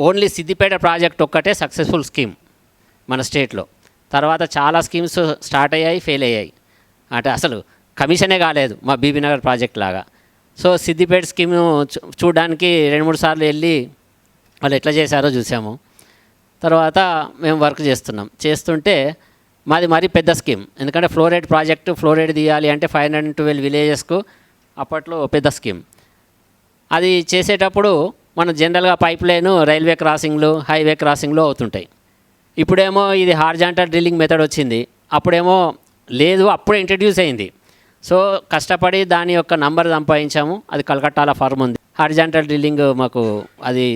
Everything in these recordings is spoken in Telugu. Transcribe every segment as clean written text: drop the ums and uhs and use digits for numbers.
ఓన్లీ సిద్దిపేట ప్రాజెక్ట్ ఒక్కటే సక్సెస్ఫుల్ స్కీమ్ మన స్టేట్లో. తర్వాత చాలా స్కీమ్స్ స్టార్ట్ అయ్యాయి, ఫెయిల్ అయ్యాయి. అంటే అసలు కమిషనే కాలేదు మా బీబీనగర్ ప్రాజెక్ట్ లాగా. సో సిద్దిపేట స్కీమ్ చూడడానికి 2-3 సార్లు వెళ్ళి వాళ్ళు ఎట్లా చేశారో చూసాము. తర్వాత మేము వర్క్ చేస్తుంటే మాది మరీ పెద్ద స్కీమ్. ఎందుకంటే ఫ్లోరైడ్ ప్రాజెక్టు, ఫ్లోరైడ్ తీయాలి అంటే 512 విలేజెస్కు అప్పట్లో పెద్ద స్కీమ్. అది చేసేటప్పుడు మనం జనరల్గా పైప్ లైను రైల్వే క్రాసింగ్లు, హైవే క్రాసింగ్లు అవుతుంటాయి. ఇప్పుడేమో ఇది హార్జాంటల్ డ్రిల్లింగ్ మెథడ్ వచ్చింది, అప్పుడేమో లేదు, అప్పుడే ఇంట్రడ్యూస్ అయింది. సో కష్టపడి దాని యొక్క నంబర్ సంపాదించాము. అది కలకట్టాల ఫార్మ్ ఉంది. హార్జాంటల్ డ్రిల్లింగ్ మాకు అది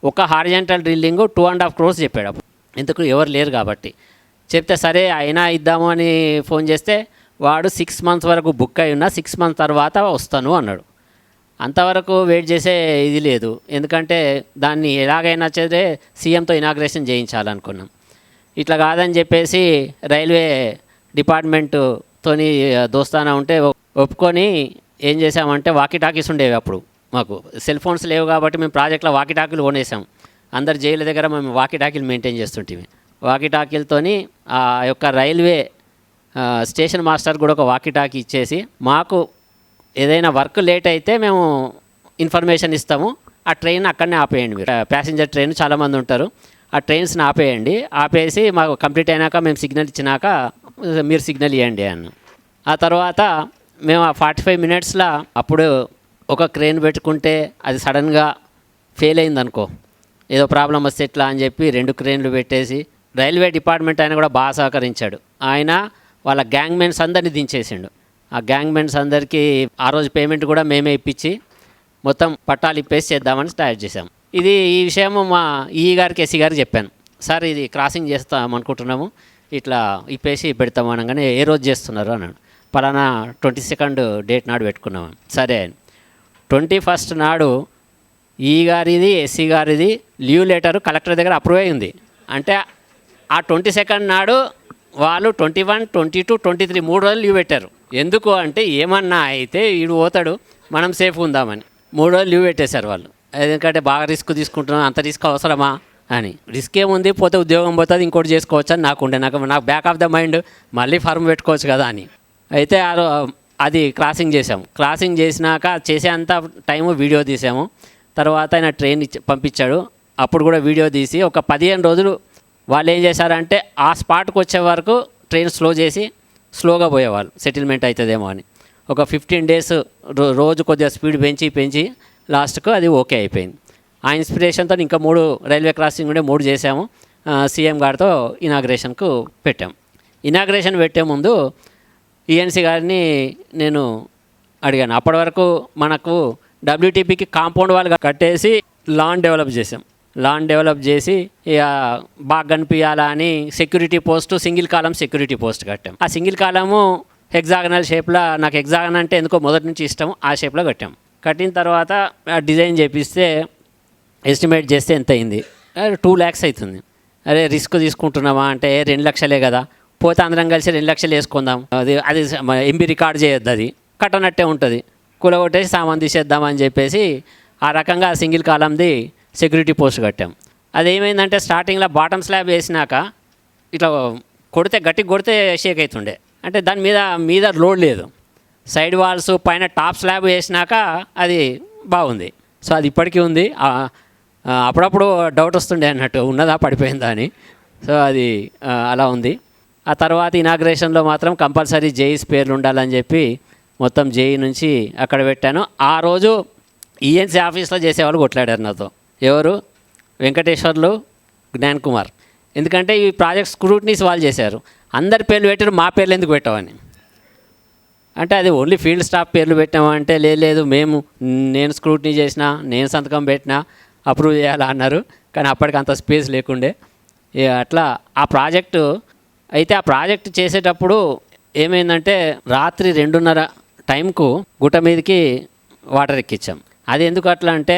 ఒక హార్జాంటల్ డ్రిల్లింగ్ 2.5 crores చెప్పాడు అప్పుడు. ఎందుకు ఎవరు లేరు కాబట్టి. చెప్తే సరే అయినా ఇద్దాము అని ఫోన్ చేస్తే వాడు 6 months వరకు బుక్ అయి ఉన్నా 6 months తర్వాత వస్తాను అన్నాడు. అంతవరకు వెయిట్ చేసే ఇది లేదు. ఎందుకంటే దాన్ని ఎలాగైనా సరే సీఎంతో ఇనాగ్రేషన్ చేయించాలనుకున్నాం. ఇట్లా కాదని చెప్పేసి రైల్వే డిపార్ట్మెంట్తోని దోస్తానా ఉంటే ఒప్పుకొని ఏం చేసామంటే వాకీ టాకీస్ ఉండేవి. అప్పుడు మాకు సెల్ ఫోన్స్ లేవు కాబట్టి మేము ప్రాజెక్ట్లో వాకీ టాకీలు కొనేసాం. అందరు జైలు దగ్గర మేము వాకీ టాకీలు మెయింటైన్ చేస్తుంటే వాకీ టాకీలతోని ఆ యొక్క రైల్వే స్టేషన్ మాస్టర్ కూడా ఒక వాకీ టాకీ ఇచ్చేసి మాకు ఏదైనా వర్క్ లేట్ అయితే మేము ఇన్ఫర్మేషన్ ఇస్తాము, ఆ ట్రైన్ అక్కడనే ఆపేయండి. మీరు ప్యాసింజర్ ట్రైన్ చాలామంది ఉంటారు, ఆ ట్రైన్స్ని ఆపేయండి, ఆపేసి మాకు కంప్లీట్ అయినాక మేము సిగ్నల్ ఇచ్చినాక మీరు సిగ్నల్ ఇవ్వండి అన్న. ఆ తర్వాత మేము ఆ 45 minutesలో అప్పుడు ఒక క్రేన్ పెట్టుకుంటే అది సడన్గా ఫెయిల్ అయిందనుకో, ఏదో ప్రాబ్లం వస్తే ఎట్లా అని చెప్పి 2 క్రేన్లు పెట్టేసి రైల్వే డిపార్ట్మెంట్ ఆయన కూడా బాగా సహకరించాడు. ఆయన వాళ్ళ గ్యాంగ్మెన్స్ అందరినీ దించేసిండు. ఆ గ్యాంగ్మెన్స్ అందరికీ ఆ రోజు పేమెంట్ కూడా మేమే ఇప్పించి మొత్తం పట్టాలు ఇప్పేసి చేద్దామని స్టార్ట్ చేసాం. ఈ విషయము మా గారికి, ఎస్సీ గారికి చెప్పాను. సార్ ఇది క్రాసింగ్ చేస్తాం అనుకుంటున్నాము, ఇట్లా ఇప్పేసి పెడతాము అనగానే ఏ రోజు చేస్తున్నారు అన్నాడు. పలానా 22nd డేట్ నాడు పెట్టుకున్నాము. సరే 21st నాడు గారిది, ఎస్సీ గారిది లీవ్ లెటర్ కలెక్టర్ దగ్గర అప్రూవ్ అయింది. అంటే ఆ 22nd నాడు వాళ్ళు 21, 22, 23 3 రోజులు లీవ్ పెట్టారు. ఎందుకు అంటే ఏమన్నా అయితే వీడు పోతాడు, మనం సేఫ్ ఉందామని 3 రోజులు లీవ్ పెట్టేశారు వాళ్ళు. ఎందుకంటే బాగా రిస్క్ తీసుకుంటున్నాం, అంత రిస్క్ అవసరమా అని. రిస్క్ ఏముంది, పోతే ఉద్యోగం పోతుంది, ఇంకోటి చేసుకోవచ్చు అని నాకు బ్యాక్ ఆఫ్ ద మైండ్ మళ్ళీ ఫార్మ్ పెట్టుకోవచ్చు కదా అని. అయితే అది క్రాసింగ్ చేసాము. క్రాసింగ్ చేసినాక చేసేంత టైము వీడియో తీసాము. తర్వాత ఆయన ట్రైన్ పంపించాడు, అప్పుడు కూడా వీడియో తీసి ఒక 15 రోజులు వాళ్ళు ఏం చేశారంటే ఆ స్పాట్కి వచ్చే వరకు ట్రైన్ స్లో చేసి స్లోగా పోయేవాళ్ళు, సెటిల్మెంట్ అవుతుందేమో అని. ఒక 15 days రోజు కొద్దిగా స్పీడ్ పెంచి లాస్ట్కు అది ఓకే అయిపోయింది. ఆ ఇన్స్పిరేషన్తో ఇంకా 3 రైల్వే క్రాసింగ్ ఉండే 3 చేసాము. సీఎం గారితో ఇనాగ్రేషన్కు పెట్టాం. ఇనాగ్రేషన్ పెట్టే ముందు ఈఎన్సీ గారిని నేను అడిగాను. అప్పటి వరకు మనకు WTPకి కాంపౌండ్ వాళ్ళు కట్టేసి లాన్ డెవలప్ చేసి ఇక బాగా కనిపించాలా అని సెక్యూరిటీ పోస్ట్, సింగిల్ కాలం సెక్యూరిటీ పోస్ట్ కట్టాం. ఆ సింగిల్ కాలము హెగ్జాగనల్ షేప్లో, నాకు హెగ్జాగన్ అంటే ఎందుకో మొదటి నుంచి ఇష్టం, ఆ షేప్లో కట్టాం. కట్టిన తర్వాత డిజైన్ చేపిస్తే ఎస్టిమేట్ చేస్తే ఎంత అయింది, 2 lakhs అవుతుంది. అరే రిస్క్ తీసుకుంటున్నామా అంటే 2 లక్షలే కదా, పోతే అందరం కలిసి 2 లక్షలు వేసుకుందాం, అది ఎంబీ రికార్డ్ చేయొద్దు, అది కట్టనట్టే ఉంటుంది, కూలగొట్టేసి సామాన్ తీసేద్దామని చెప్పేసి ఆ రకంగా సింగిల్ కాలంది సెక్యూరిటీ పోస్ట్ కట్టాం. అదేమైందంటే స్టార్టింగ్లో బాటమ్ స్లాబ్ వేసినాక ఇట్లా గట్టిగా కొడితే షేక్ అవుతుండే, అంటే దాని మీద లోడ్ లేదు. సైడ్ వాల్స్ పైన టాప్ స్లాబ్ వేసినాక అది బాగుంది. సో అది ఇప్పటికీ ఉంది. అప్పుడప్పుడు డౌట్ వస్తుండే అన్నట్టు ఉన్నదా పడిపోయిందా అని. సో అది అలా ఉంది. ఆ తర్వాత ఇనాగ్రేషన్లో మాత్రం కంపల్సరీ జేఈస్ పేర్లు ఉండాలని చెప్పి మొత్తం జేఈ నుంచి అక్కడ పెట్టాను. ఆ రోజు ఈఎన్సీ ఆఫీస్లో చేసేవాళ్ళు కొట్లాడారు నాతో. ఎవరు? వెంకటేశ్వర్లు, జ్ఞాన్ కుమార్. ఎందుకంటే ఈ ప్రాజెక్ట్ స్క్రూటినీస్ వాళ్ళు చేశారు, అందరి పేర్లు పెట్టారు, మా పేర్లు ఎందుకు పెట్టామని. అంటే అది ఓన్లీ ఫీల్డ్ స్టాఫ్ పేర్లు పెట్టామంటే లేదు నేను స్క్రూటినీ చేసిన, నేను సంతకం పెట్టినా అప్రూవ్ చేయాలా అన్నారు. కానీ అప్పటికి అంత స్పేస్ లేకుండే. అట్లా ఆ ప్రాజెక్టు అయితే ఆ ప్రాజెక్ట్ చేసేటప్పుడు ఏమైందంటే రాత్రి 2:30 టైంకు గుట్ట మీదకి వాటర్ ఎక్కించాం. అది ఎందుకు అట్లా అంటే,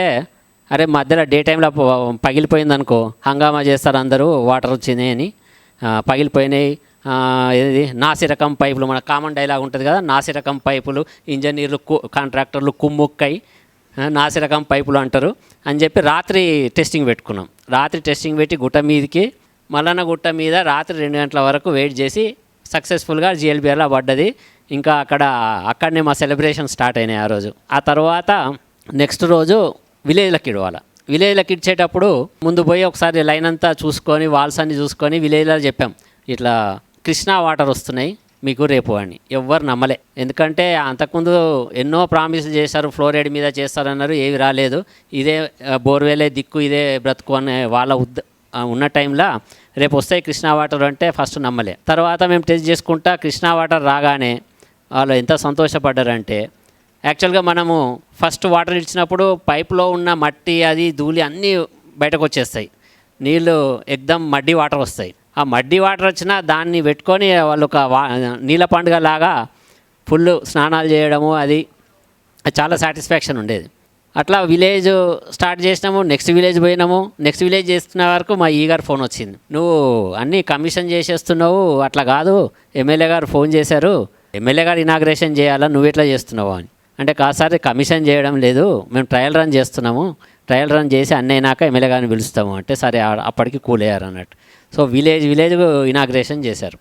అరే మధ్యలో డే టైంలో పగిలిపోయిందనుకో హంగామా చేస్తారు అందరూ, వాటర్ వచ్చినాయి అని. పగిలిపోయినాయి, ఏది నాసిరకం పైపులు, మన కామన్ డైలాగ్ ఉంటుంది కదా, నాసిరకం పైపులు, ఇంజనీర్లు కాంట్రాక్టర్లు కుమ్ముక్కై నాసిరకం పైపులు అంటారు అని చెప్పి రాత్రి టెస్టింగ్ పెట్టుకున్నాం. రాత్రి టెస్టింగ్ పెట్టి గుట్ట మీదకి మల్లన్న గుట్ట మీద రాత్రి 2 గంటల వరకు వెయిట్ చేసి సక్సెస్ఫుల్గా జిఎల్బిఆర్లో పడ్డది. ఇంకా అక్కడనే మా సెలబ్రేషన్ స్టార్ట్ అయినాయి ఆ రోజు. ఆ తర్వాత నెక్స్ట్ రోజు విలేజ్లకు ఇడవాలి. విలేజ్లకు ఇచ్చేటప్పుడు ముందు పోయి ఒకసారి లైన్ అంతా చూసుకొని వాల్స్ అన్ని చూసుకొని విలేజ్లో చెప్పాం, ఇట్లా కృష్ణా వాటర్ వస్తున్నాయి మీకు రేపు అని. ఎవ్వరు నమ్మలే, ఎందుకంటే అంతకుముందు ఎన్నో ప్రామిసులు చేశారు, ఫ్లోరైడ్ మీద చేస్తారన్నారు, ఏవి రాలేదు. ఇదే బోర్వేలే దిక్కు, ఇదే బ్రతుకు అనే వాళ్ళ ఉన్న టైంలో రేపు వస్తాయి కృష్ణా వాటర్ అంటే ఫస్ట్ నమ్మలే. తర్వాత మేము టెస్ట్ చేసుకుంటా కృష్ణా వాటర్ రాగానే వాళ్ళు ఎంత సంతోషపడ్డారంటే, యాక్చువల్గా మనము ఫస్ట్ వాటర్ ఇచ్చినప్పుడు పైప్లో ఉన్న మట్టి అది ధూళి అన్నీ బయటకు వచ్చేస్తాయి, నీళ్ళు ఎక్దమ్ మడ్డి వాటర్ వస్తాయి. ఆ మడ్డి వాటర్ వచ్చినా దాన్ని పెట్టుకొని వాళ్ళు ఒక నీళ్ళ పండుగ లాగా ఫుల్ స్నానాలు చేయడము, అది చాలా సాటిస్ఫాక్షన్ ఉండేది. అట్లా విలేజ్ స్టార్ట్ చేసినాము. నెక్స్ట్ విలేజ్ పోయినాము. నెక్స్ట్ విలేజ్ చేస్తున్న వరకు మా ఈగారు ఫోన్ వచ్చింది, నువ్వు అన్నీ కమిషన్ చేసేస్తున్నావు, అట్లా కాదు, ఎమ్మెల్యే గారు ఫోన్ చేశారు, ఎమ్మెల్యే గారు ఇనాగ్రేషన్ చేయాలా, నువ్వు ఎట్లా చేస్తున్నావు అని. అంటే కాసారి కమిషన్ చేయడం లేదు, మేము ట్రయల్ రన్ చేస్తున్నాము, ట్రయల్ రన్ చేసి అన్నీ అయినాక ఎమ్మెల్యే గారిని పిలుస్తాము అంటే సరే, అప్పటికి కూల్ అయ్యారు అన్నట్టు. సో విలేజ్ ఇనాగ్రేషన్ చేశారు.